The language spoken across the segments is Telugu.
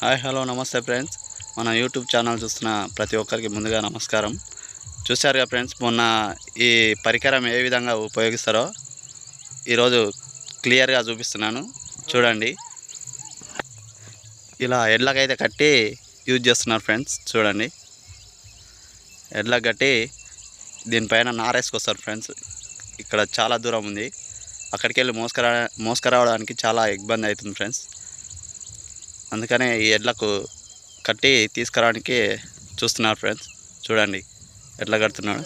హాయ్ హలో నమస్తే ఫ్రెండ్స్, మన యూట్యూబ్ ఛానల్ చూస్తున్న ప్రతి ఒక్కరికి ముందుగా నమస్కారం. చూశారుగా ఫ్రెండ్స్, మొన్న ఈ పరికరం ఏ విధంగా ఉపయోగిస్తారో ఈరోజు క్లియర్గా చూపిస్తున్నాను. చూడండి, ఇలా ఎడ్లకైతే కట్టి యూజ్ చేస్తున్నారు ఫ్రెండ్స్. చూడండి, ఎడ్లకు కట్టి దీనిపైన నారేసుకొస్తారు ఫ్రెండ్స్. ఇక్కడ చాలా దూరం ఉంది, అక్కడికి వెళ్ళి మోసుకురావడానికి చాలా ఇబ్బంది అవుతుంది ఫ్రెండ్స్. అందుకనే ఈ ఎడ్లకు కట్టి తీసుకురావడానికి చూస్తున్నారు ఫ్రెండ్స్. చూడండి ఎట్లా కడుతున్నాడు.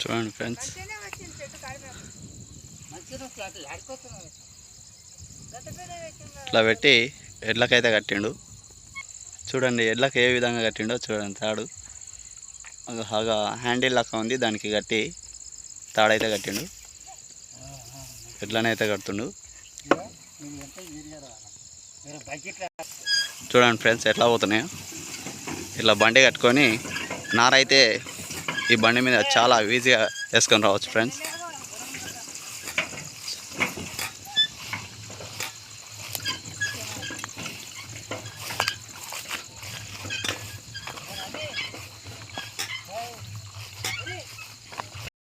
చూడండి ఫ్రెండ్స్, ఇట్లా పెట్టి ఎడ్లకైతే కట్టిండు. చూడండి ఎడ్లకు ఏ విధంగా కట్టిండో చూడండి. తాడు బాగా హ్యాండిల్ లాగా ఉంది, దానికి కట్టి తాడైతే కట్టిండు. ఎడ్లనైతే కడుతుండు. చూడండి ఫ్రెండ్స్ ఎట్లా పోతున్నాయో. ఇట్లా బండి కట్టుకొని నారైతే ఈ బండి మీద చాలా ఈజీగా వేసుకొని రావచ్చు ఫ్రెండ్స్.